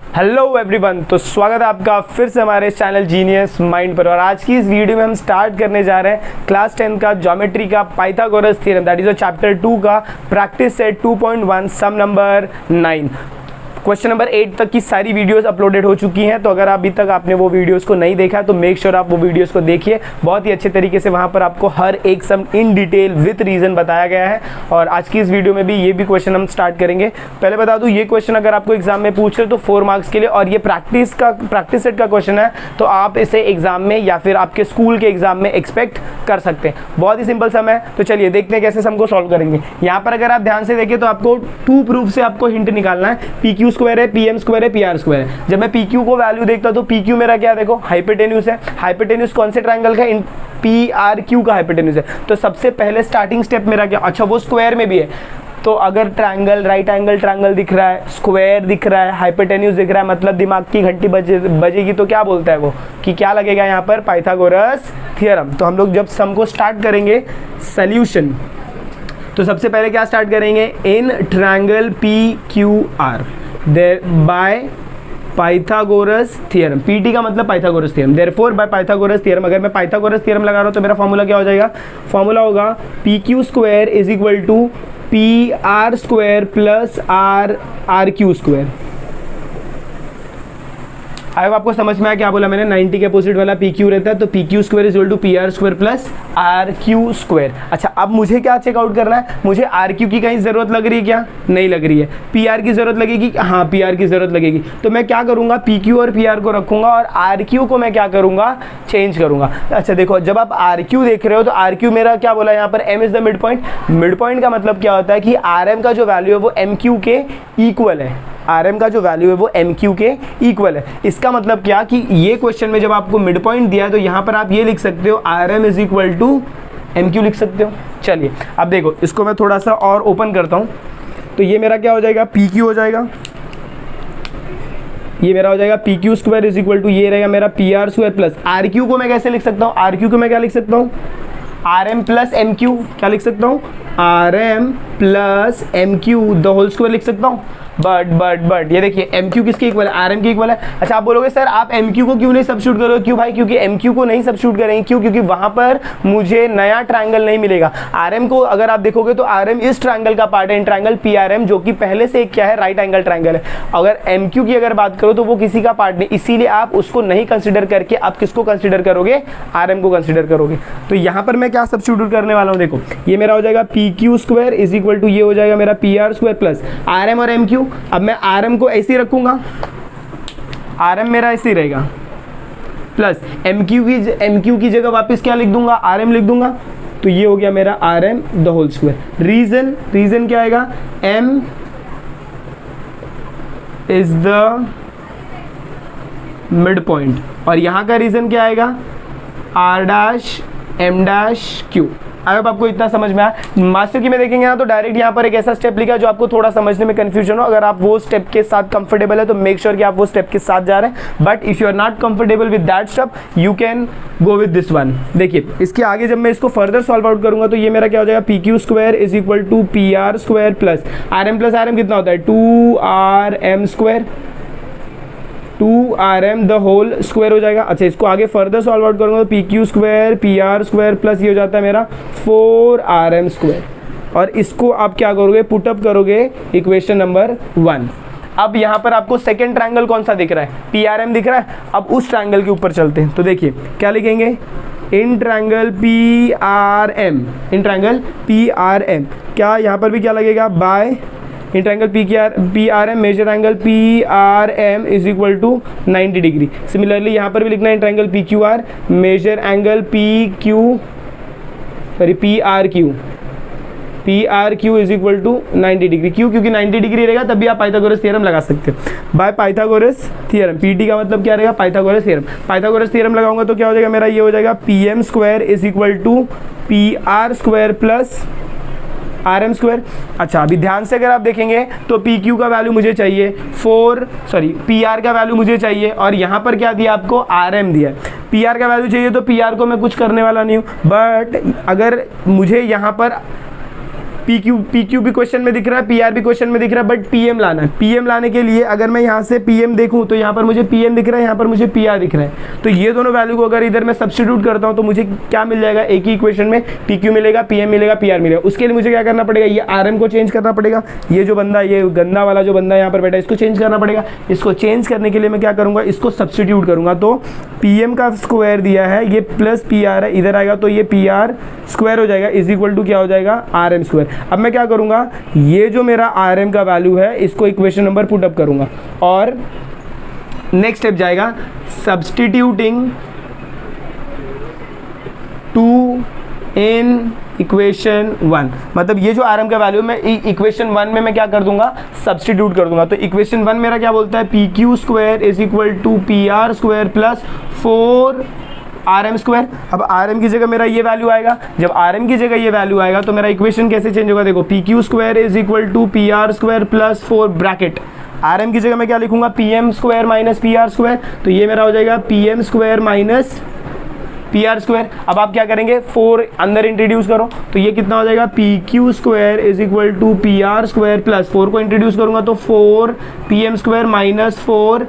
Hello everyone, तो स्वागत है आपका फिर से हमारे चैनल जीनियस माइंड पर। और आज की इस वीडियो में हम स्टार्ट करने जा रहे हैं क्लास 10 का ज्योमेट्री का Pythagoras theorem, that is chapter 2 का प्रैक्टिस सेट 2.1 सम नंबर 9। क्वेश्चन नंबर 8 तक की सारी वीडियोस अपलोडेड हो चुकी हैं, तो अगर अभी तक आपने वो वीडियोस को नहीं देखा तो मेक श्योर आप वो वीडियोस को देखिए। बहुत ही अच्छे तरीके से वहाँ पर आपको हर एक सम इन डिटेल विथ रीजन बताया गया है। और आज की इस वीडियो में भी ये भी क्वेश्चन हम स्टार्ट करेंगे। पहले बता दूँ, ये क्वेश्चन अगर आपको एग्जाम में पूछ रहे तो 4 मार्क्स के लिए, और ये प्रैक्टिस सेट का क्वेश्चन है, तो आप इसे एग्जाम में या फिर आपके स्कूल के एग्जाम में एक्सपेक्ट कर सकते हैं। बहुत ही सिंपल सम है, तो चलिए देखते हैं कैसे सम को सॉल्व करेंगे। यहाँ पर अगर आप ध्यान से देखें तो आपको 2 प्रूफ से आपको हिंट निकालना है। पी क्यू स्क्वायर है, पी एम स्क्वायर है, पी आर स्क्वायर है। जब मैं पी क्यू को वैल्यू देखता हूं तो पी क्यू मेरा क्या, देखो हाइपोटेन्यूज है। हाइपोटेन्यूज कौन से ट्रायंगल का, इन पी आर क्यू का हाइपोटेन्यूज है। तो सबसे पहले स्टार्टिंग स्टेप मेरा क्या, अच्छा वो स्क्वायर में भी है, तो अगर ट्रायंगल, राइट एंगल ट्रायंगल दिख रहा है, स्क्वायर दिख रहा है, हाइपोटेन्यूज दिख रहा है, मतलब दिमाग की घंटी बजेगी तो क्या बोलता है वो कि क्या लगेगा यहाँ पर, पाइथागोरस थ्योरम। तो हम लोग जब सम को स्टार्ट करेंगे सॉल्यूशन, तो सबसे पहले क्या स्टार्ट करेंगे, in triangle P Q R there by Pythagoras theorem. PT का मतलब Pythagoras theorem, therefore by Pythagoras theorem. अगर मैं पाइथागोरस थ्योरम लगा रहा हूं तो मेरा फॉर्मूला क्या हो जाएगा, फॉर्मूला होगा P Q square is equal to P R square plus R Q square. आई आपको समझ में आया क्या बोला मैंने, 90 के अपोजिट वाला पी क्यू रहता है, तो P Q square is equal to P R square plus R Q square. अच्छा, अब मुझे क्या चेकआउट करना है, मुझे आर क्यू की कहीं जरूरत लग रही है क्या, नहीं लग रही है। पी आर की जरूरत लगेगी, हाँ पी आर की जरूरत लगेगी। तो मैं क्या करूंगा, पी क्यू और पी आर को रखूंगा और आर क्यू को मैं क्या करूंगा, चेंज करूंगा। अच्छा देखो, जब आप आर क्यू देख रहे हो तो आर क्यू मेरा क्या बोला यहाँ पर, M is the mid point. Mid point का मतलब क्या होता है कि आर एम का जो वैल्यू है वो एम क्यू के इक्वल है। आर एम का जो वैल्यू है वो एम क्यू के इक्वल है। इसका मतलब क्या कि ये क्वेश्चन में जब आपको मिड पॉइंट दिया है तो यहाँ पर आप ये लिख सकते हो R M is equal to M Q लिख सकते हो। चलिए अब देखो, इसको मैं थोड़ा सा और ओपन करता हूँ, तो ये मेरा क्या हो जाएगा, पी क्यू हो जाएगा, ये मेरा हो जाएगा P Q square is equal to, ये रहेगा मेरा P R square plus R Q को मैं कैसे लिख सकता हूँ, आर क्यू को मैं क्या लिख सकता हूँ, R M plus M Q, क्या लिख सकता हूँ, R M plus M Q the whole square लिख सकता हूँ। बट ये देखिए एम क्यू किसके इक्वल है, आर एम के इक्वल है। अच्छा आप बोलोगे सर आप एम क्यू को क्यों नहीं सब्स्टिट्यूट करोगे, क्यों भाई, क्योंकि एम क्यू को नहीं सब्स्टिट्यूट करेंगे, क्यों, क्योंकि वहां पर मुझे नया ट्रायंगल नहीं मिलेगा। आर एम को अगर आप देखोगे तो आर एम इस ट्रायंगल का पार्ट है, in triangle P R M, जो कि पहले से क्या है, राइट एंगल ट्रायंगल है। अगर एम क्यू की अगर बात करो तो वो किसी का पार्ट नहीं, इसीलिए आप उसको नहीं कंसिडर करके आप किसको कंसिडर करोगे, आर एम को कंसिडर करोगे। तो यहाँ पर मैं क्या सब्स्टिट्यूट करने वाला हूँ, देखो ये मेरा हो जाएगा P Q square is equal to, ये हो जाएगा मेरा P R square plus R M और एम क्यू। अब मैं आर एम को ऐसे ही रखूंगा, आर एम मेरा ऐसे ही रहेगा, प्लस एम क्यू की जगह वापस क्या लिख दूंगा, आर एम लिख दूंगा। तो ये हो गया मेरा R M the whole square. Reason क्या आएगा, M is the mid point, और यहां का रीजन क्या आएगा, R dash M dash Q. I hope आपको इतना समझ में आया। मास्टर की में देखेंगे ना तो डायरेक्ट यहाँ पर एक ऐसा स्टेप लिखा है जो आपको थोड़ा समझने में कंफ्यूजन हो। अगर आप वो स्टेप के साथ कंफर्टेबल है तो मेक श्योर कि आप वो स्टेप के साथ जा रहे हैं, but if you are not comfortable with that step you can go with this one. देखिए इसके आगे जब मैं इसको फर्दर सॉल्व आउट करूंगा तो ये मेरा क्या हो जाएगा, P Q square is equal to P R square plus R M कितना होता है, 2rm square, 2rm the whole square हो जाएगा। अच्छा इसको आगे फर्दर सॉल्व आउट करूंगा तो P Q square P R square plus ये हो जाता है मेरा 4rm स्क्वायर, और इसको आप क्या करोगे, पुटअप करोगे इक्वेशन नंबर 1। अब यहाँ पर आपको सेकेंड ट्रायंगल कौन सा दिख रहा है, पी आर एम दिख रहा है। अब उस ट्रायंगल के ऊपर चलते हैं, तो देखिए क्या लिखेंगे, in triangle P R M, in triangle P R M, क्या यहाँ पर भी क्या लगेगा, by in triangle P R M measure angle P R M is equal to 90 degree. Similarly यहाँ पर भी लिखना है in triangle P Q R measure angle P R Q is equal to 90 degree. क्यों, क्योंकि 90 डिग्री रहेगा तभी आप पाइथागोरस थ्योरम लगा सकते हो बाय पाइथागोरस थ्योरम। पीटी का मतलब क्या रहेगा, पाइथागोरस थ्योरम। पाइथागोरस थ्योरम लगाऊंगा तो क्या हो जाएगा मेरा, ये हो जाएगा P M square is equal to P R square plus R M square. अच्छा अभी ध्यान से अगर आप देखेंगे तो पी क्यू का वैल्यू मुझे चाहिए पी आर का वैल्यू मुझे चाहिए, और यहाँ पर क्या दिया आपको, आर एम दिया। पी आर का वैल्यू चाहिए तो पी आर को मैं कुछ करने वाला नहीं हूँ, बट अगर मुझे यहाँ पर पी क्यू भी क्वेश्चन में दिख रहा है, पी आर भी क्वेश्चन में दिख रहा है, बट पी एम लाना है। पी एम लाने के लिए अगर मैं यहाँ से पी एम देखूँ तो यहाँ पर मुझे पी एम दिख रहा है, यहाँ पर मुझे पी आर दिख रहा है। तो ये दोनों वैल्यू को अगर इधर मैं सब्स्टिट्यूट करता हूँ तो मुझे क्या मिल जाएगा, एक ही इक्वेशन में पी क्यू मिलेगा, पी एम मिलेगा, पी आर मिलेगा। उसके लिए मुझे क्या करना पड़ेगा, ये आर एम को चेंज करना पड़ेगा। ये जो बंदा, ये गंदा वाला जो बंदा यहाँ पर बैठा है, इसको चेंज करना पड़ेगा। इसको चेंज करने के लिए मैं क्या करूँगा, इसको सब्स्टिट्यूट करूँगा। तो पी एम का स्क्वायर दिया है, ये प्लस पी आर है, इधर आएगा तो ये पी आर स्क्वायर हो जाएगा, इज इक्वल टू क्या हो जाएगा, आर एम स्क्वायर। अब मैं क्या करूँगा, ये जो मेरा आर एम का वैल्यू है इसको इक्वेशन नंबर पुट अप करूँगा और नेक्स्ट स्टेप जाएगा सब्स्टिट्यूटिंग टू इन इक्वेशन 1। मतलब ये जो आर एम का वैल्यू मैं इक्वेशन 1 में मैं क्या कर दूंगा, सब्स्टिट्यूट कर दूंगा। तो इक्वेशन 1 मेरा क्या बोलता है, P Q square is equal to P R square plus 4 R M square. अब आर एम की जगह मेरा ये वैल्यू आएगा। जब आर एम की जगह ये वैल्यू आएगा तो मेरा इक्वेशन कैसे चेंज होगा, देखो P Q square is equal to P R square plus 4 bracket, R M की जगह मैं क्या लिखूंगा, P M square minus P R square. तो ये मेरा हो जाएगा P M square minus P R square. अब आप क्या करेंगे, 4 अंदर इंट्रोड्यूस करो तो ये कितना हो जाएगा, P Q square is equal to P R square plus 4 को इंट्रोड्यूस करूंगा तो 4 P M square minus 4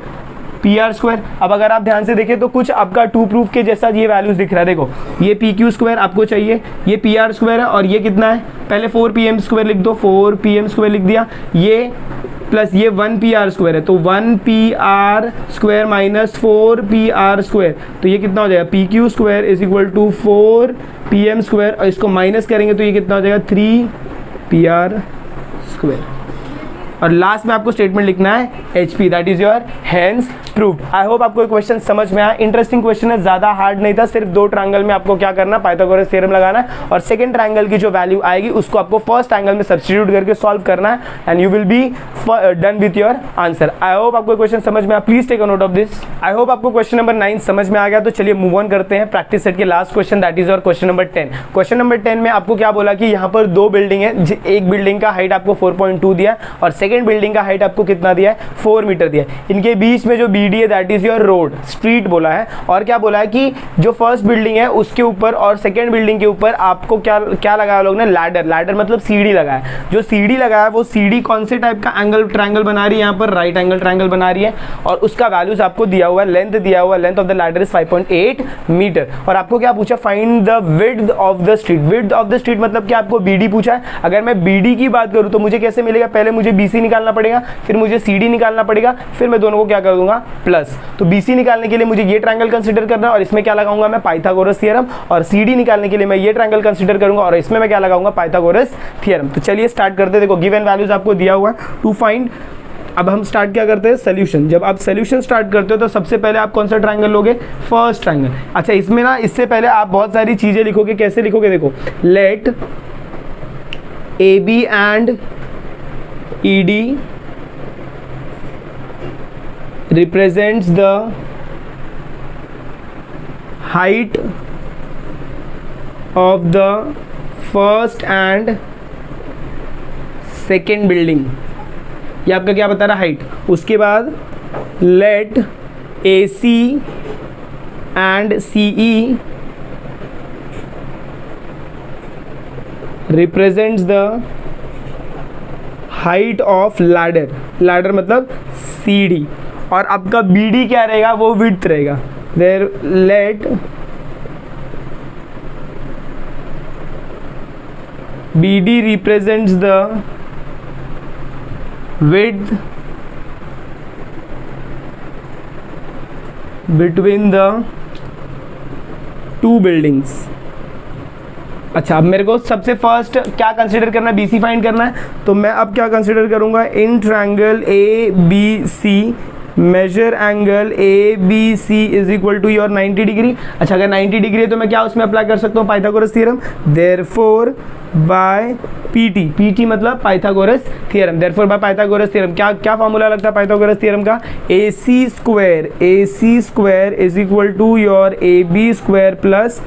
P R square. अब अगर आप ध्यान से देखें तो कुछ आपका टू प्रूफ के जैसा ये वैल्यूज दिख रहा है। देखो ये पी क्यू स्क्वायर आपको चाहिए, ये पी आर स्क्वायर है और ये कितना है, पहले 4 पी एम स्क्वायर लिख दो, 4 पी एम स्क्वायर लिख दिया, ये प्लस ये 1 पी आर स्क्वायर है तो 1 P R square minus 4 P R square. तो ये कितना हो जाएगा, P Q square is equal to 4 P M square और इसको माइनस करेंगे तो ये कितना हो जाएगा, 3 पी आर स्क्वायर। और लास्ट में आपको स्टेटमेंट लिखना है H P, that is your hence proved. I hope आपको क्वेश्चन समझ में आया। इंटरेस्टिंग क्वेश्चन है, ज्यादा हार्ड नहीं था। सिर्फ 2 ट्रायंगल में आपको क्या करना है, पाइथागोरस थ्योरम लगाना है और सेकंड ट्रायंगल की जो वैल्यू आएगी उसको आपको फर्स्ट ट्रायंगल में सब्स्टिट्यूट करके सॉल्व करना है and you will be done with your answer. I hope आपको क्वेश्चन समझ में आया। Please take a note of this. I hope आपको क्वेश्चन नंबर 9 समझ में आ गया। तो चलिए मूव ऑन करते हैं प्रैक्टिस सेट के last question, that is your question number 10। Question number 10 में आपको क्या बोला कि यहाँ पर 2 बिल्डिंग है, एक बिल्डिंग का हाइट आपको 4.2 दिया और सेकंड बिल्डिंग का हाइट आपको कितना दिया है, 4 मीटर दिया है। इनके बीच में जो बीडी है that is your road, street बोला है। और क्या बोला है कि जो फर्स्ट बिल्डिंग है उसके ऊपर और सेकंड बिल्डिंग के ऊपर आपको क्या लगाया लोग ने, लैडर। लैडर मतलब सीढ़ी लगाया। जो सीढ़ी लगाया वो सीढ़ी कौन से टाइप का एंगल ट्रायंगल बना रही है, यहाँ पर राइट एंगल ट्रायंगल बना रही है और उसका वैल्यूज आपको दिया हुआ है, लेंथ दिया हुआ है, length of the ladder is 5.8 metre. और आपको क्या पूछा, find the width of the street. Width of the street मतलब कि आपको बीडी पूछा है। अगर मैं बीडी की बात करूं तो मुझे कैसे मिलेगा, पहले मुझे बीसी निकालना पड़ेगा, फिर मुझे सीडी निकालना पड़ेगा, फिर मैं दोनों को क्या कर दूंगा, प्लस। तो बीसी निकालने के लिए मुझे ये ट्रायंगल कंसीडर करना है और इसमें क्या लगाऊंगा मैं, पाइथागोरस थ्योरम। और सीडी निकालने के लिए मैं ये ट्रायंगल कंसीडर करूंगा और इसमें मैं क्या लगाऊंगा, पाइथागोरस थ्योरम। तो चलिए स्टार्ट करते हैं। देखो गिवन वैल्यूज आपको दिया हुआ है टू फाइंड। अब हम स्टार्ट क्या करते हैं, सोल्यूशन। जब आप सोल्यूशन स्टार्ट करते हो तो सबसे पहले आप कौन सा ट्रायंगल लोगे, फर्स्ट ट्रायंगल। अच्छा इसमें ना, इससे पहले आप बहुत सारी चीजें लिखोगे। कैसे लिखोगे, देखो let A B and E D represents the height of the first and second building। ये आपका क्या बता रहा है, हाइट। उसके बाद let AC and CE represents the height of ladder। ladder मतलब सीढ़ी। और आपका BD क्या रहेगा, वो विड्थ रहेगा। There let BD represents the width between the 2 buildings. अच्छा अब मेरे को सबसे फर्स्ट क्या कंसीडर करना है, BC फाइंड करना है। तो मैं अब क्या कंसीडर करूंगा, in triangle ABC measure angle ABC is equal to your 90 degree. अच्छा अगर 90 डिग्री है तो मैं क्या उसमें अप्लाई कर सकता हूँ, Pythagoras theorem. Therefore by PT मतलब Pythagoras theorem. Therefore by Pythagoras theorem क्या फार्मूला लगता है पाइथागोरस थ्योरम का, AC square is equal to your AB square plus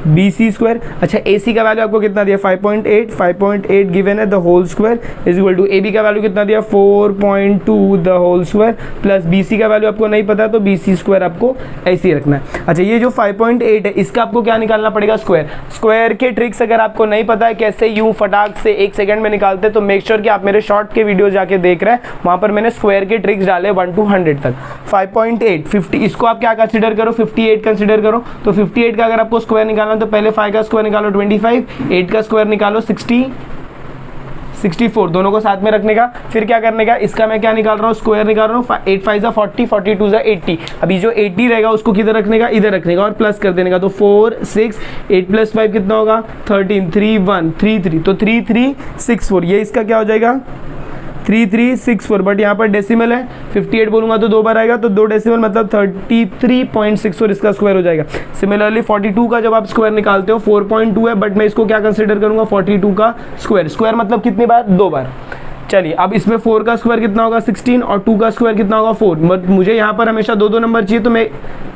BC²। अच्छा AC का वैल्यू आपको कितना दिया 5.8 गिवन है, the whole square is equal to AB का वैल्यू कितना दिया 4.2 the whole square plus BC का वैल्यू आपको नहीं पता तो BC² आपको ऐसे ही रखना है। अच्छा ये जो 5.8 है इसका आपको क्या निकालना पड़ेगा स्क्वायर। स्क्वायर के ट्रिक्स अगर आपको नहीं पता है कैसे यूं फटाक से 1 सेकंड में निकालते तो मेक श्योर कि आप मेरे शॉर्ट के वीडियो जाके देख रहे हैं, वहां पर मैंने स्क्वायर के ट्रिक्स डाले 1 to 100 तक। 5.8 50 इसको आप क्या कंसीडर करो 58 कंसीडर करो, तो 58 का अगर आपको स्क्वायर निकालना तो पहले 5 का स्क्वायर निकालो 25, 8 का स्क्वायर निकालो 64 दोनों को साथ में रखने का। फिर क्या करने का, इसका मैं क्या निकाल रहा हूँ स्क्वायर निकाल रहा हूँ 8 5 40 42 80। अभी जो 80 रहेगा उसको किधर रखने का, इधर रखने का और प्लस कर देने का, तो 4 6 8 + 5 कितना होगा 13 3 1 3 3, तो 3364 ये इसका क्या हो जाएगा 3364। बट यहाँ पर डेसिमल है 58 बोलूंगा तो 2 बार आएगा, तो 2 डेसिमल मतलब 33.64 इसका स्क्वायर हो जाएगा। सिमिलरली 42 का जब आप स्क्वायर निकालते हो 4.2 है, बट मैं इसको क्या कंसीडर करूंगा 42 का स्क्वायर। स्क्वायर मतलब कितनी बार 2 बार। चलिए अब इसमें 4 का स्क्वायर कितना होगा 16 और 2 का स्क्वायर कितना होगा 4। बट मुझे यहाँ पर हमेशा 2 नंबर चाहिए, तो मैं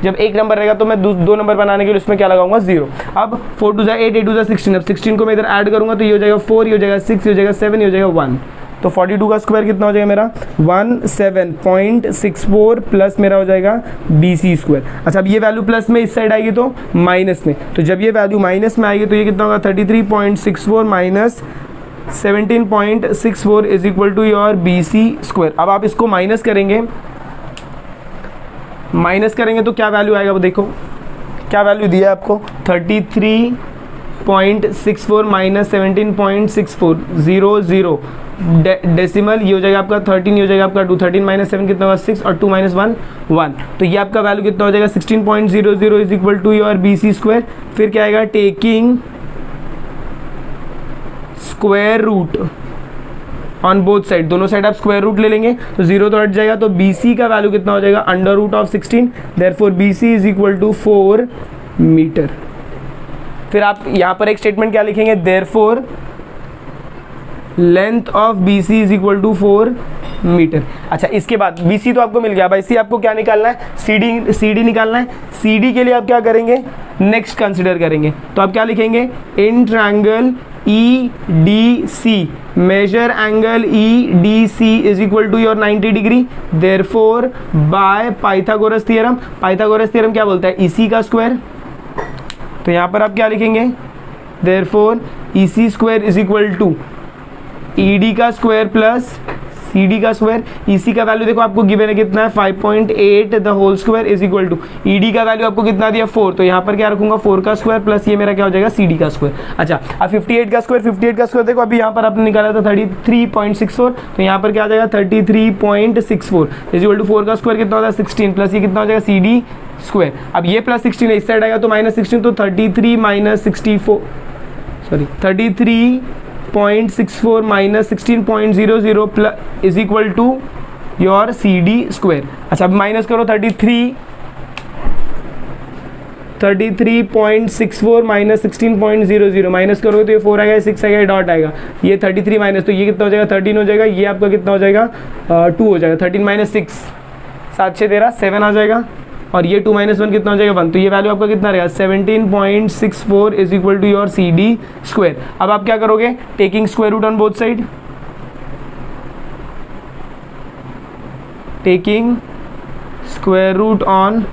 जब एक नंबर रहेगा तो मैं 2 नंबर बनाने के लिए उसमें क्या लगाऊंगा 0। अब 4 2 8 8 2 16, अब 16 को मैं इधर ऐड करूंगा तो ये हो जाएगा 4, ये हो जाएगा 6, ये हो जाएगा 7, ये हो जाएगा 1। तो 42 का स्क्वायर कितना हो जाएगा मेरा 17.64 प्लस मेरा हो जाएगा BC²। अच्छा अब ये वैल्यू प्लस में इस साइड आएगी तो माइनस में, तो जब ये वैल्यू माइनस में आएगी तो ये कितना होगा 33.64 minus 17.64 is equal to your BC²। अब आप इसको माइनस करेंगे तो क्या वैल्यू आएगा वो देखो, क्या वैल्यू दिया है आपको 33.64 माइनस 17.64 0 0 डेसिमल, ये हो जाएगा आपका 13, ये हो जाएगा आपका 2, 13 माइनस 7 कितना होगा 6 और 2 माइनस 1 1, तो ये आपका वैल्यू कितना हो जाएगा 16.00 is equal to your BC²। फिर क्या आएगा taking square root on both side, दोनों साइड आप स्क्वायर रूट ले लेंगे तो 0 तो हट जाएगा, तो BC का वैल्यू कितना हो जाएगा √16, therefore BC is equal to 4 metre. फिर आप यहाँ पर एक स्टेटमेंट क्या लिखेंगे, therefore length of BC is equal to 4 metre. अच्छा इसके बाद BC तो आपको मिल गया, भाई सी आपको क्या निकालना है CD निकालना है। CD के लिए आप क्या करेंगे नेक्स्ट कंसिडर करेंगे, तो आप क्या लिखेंगे in triangle EDC measure angle EDC is equal to your 90 degree, therefore by Pythagoras theorem. Pythagoras theorem क्या बोलता है EC का स्क्वायर, तो यहाँ पर आप क्या लिखेंगे therefore EC² is equal to ED का स्क्वायर प्लस CD का स्क्वायर। EC का वैल्यू देखो आपको गिवन है कितना है 5.8 the whole square is equal to ED का वैल्यू आपको कितना दिया 4, तो यहाँ पर क्या रखूंगा 4 का स्क्वायर प्लस ये मेरा क्या हो जाएगा CD का स्क्वायर। अच्छा अब 58 का स्क्वायर देखो अभी यहाँ पर आपने निकाला था 33.64, तो यहाँ पर क्या आ जाएगा 33.64 इज इक्वल टू 4 का स्क्वायर कितना होता है 16 प्लस ये कितना हो जाएगा CD स्क्वायर। अब ये प्लस 16 है इस साइड आएगा तो माइनस 16, तो 33 minus 64 sorry 33.64 minus 16.00 plus is equal to your CD²। अच्छा अब माइनस करो 33.64 माइनस 16.00 माइनस करोगे तो ये 4 आएगा 6 आएगा डॉट आएगा, ये 33 माइनस, तो ये कितना हो जाएगा 13 हो जाएगा, ये आपका कितना हो जाएगा 2 हो जाएगा, 13 माइनस 6 7 6 13 7 आ जाएगा, और ये 2 माइनस 1 कितना हो जाएगा 1, तो ये वैल्यू आपका कितना रहेगा 17.64 is equal to your CD²। अब आप क्या करोगे taking square root on both side, taking square root on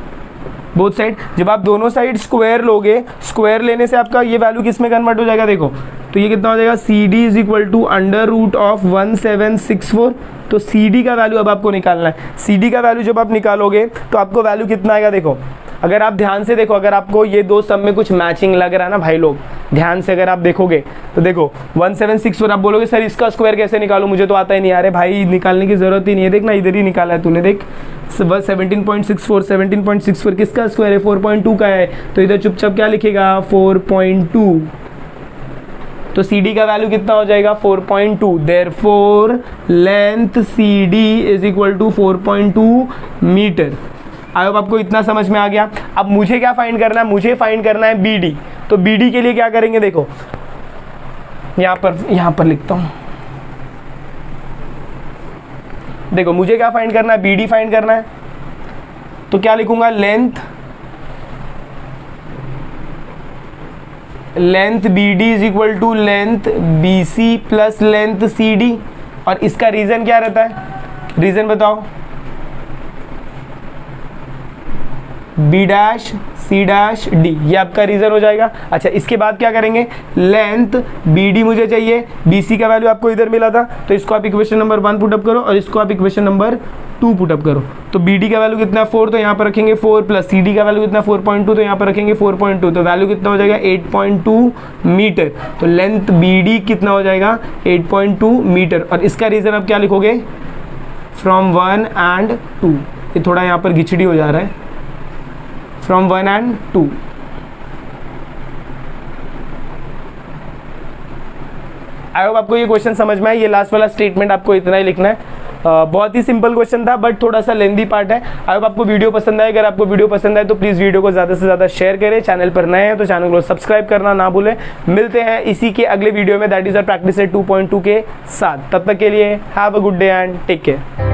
both side. जब आप दोनों साइड स्क्वायर लोगे, स्क्वायर लेने से आपका ये वैल्यू किस में कन्वर्ट हो जाएगा देखो, तो ये कितना हो जाएगा CD इज इक्वल टू √1764, तो CD का वैल्यू अब आपको निकालना है। CD का वैल्यू जब आप निकालोगे तो आपको वैल्यू कितना आएगा देखो, अगर आप ध्यान से देखो, अगर आपको ये दो सब में कुछ मैचिंग लग रहा है ना भाई लोग, ध्यान से अगर आप देखोगे तो देखो 1764, आप बोलोगे सर इसका स्क्वायर कैसे निकालूं, मुझे तो आता ही नहीं। अरे भाई निकालने की जरूरत ही नहीं है, देख ना इधर ही निकाला है तूने, देख 17.64 किसका स्क्वायर है 4.2 का है, तो इधर चुपचाप क्या लिखेगा 4.2, तो CD का वैल्यू कितना हो जाएगा 4.2, therefore length CD is equal to 4.2 metre. I hope आपको इतना समझ में आ गया। अब मुझे क्या फाइंड करना है, मुझे फाइंड करना है BD, तो BD के लिए क्या करेंगे देखो, यहाँ पर लिखता हूँ, देखो मुझे क्या फाइंड करना है BD फाइंड करना है, तो क्या लिखूंगा length length B D is equal to length B C plus length C D, और इसका रीजन क्या रहता है, रीजन बताओ, B dash C dash D, ये आपका रीजन हो जाएगा। अच्छा, इसके बाद क्या करेंगे, लेंथ बी डी मुझे चाहिए, बी सी का वैल्यू आपको इधर मिला था, तो इसको आप इक्वेशन नंबर 1 पुटअप करो और इसको आप इक्वेशन नंबर 2 पुटअप करो। तो बी डी का वैल्यू कितना 4, तो यहाँ पर रखेंगे 4 प्लस सी डी का वैल्यू कितना 4.2, तो यहाँ पर रखेंगे 4.2, तो वैल्यू कितना हो जाएगा 8.2 मीटर। तो लेंथ बी डी कितना हो जाएगा 8.2 मीटर, और इसका रीजन आप क्या लिखोगे, फ्रॉम 1 एंड 2, ये थोड़ा यहाँ पर घिचड़ी हो जा रहा है, फ्रॉम 1 एंड 2। आई होप आपको ये क्वेश्चन समझ में आया। ये लास्ट वाला स्टेटमेंट आपको इतना ही लिखना है। बहुत ही सिंपल क्वेश्चन था बट थोड़ा सा लेंदी पार्ट है। आई होप आपको वीडियो पसंद आए। अगर आपको वीडियो पसंद आए तो प्लीज़ वीडियो को ज़्यादा से ज़्यादा शेयर करें। चैनल पर नए हैं तो चैनल को सब्सक्राइब करना ना भूलें। मिलते हैं इसी के अगले वीडियो में, that is our practice set 2.2 के साथ। तब तक के लिए have a good day and take care.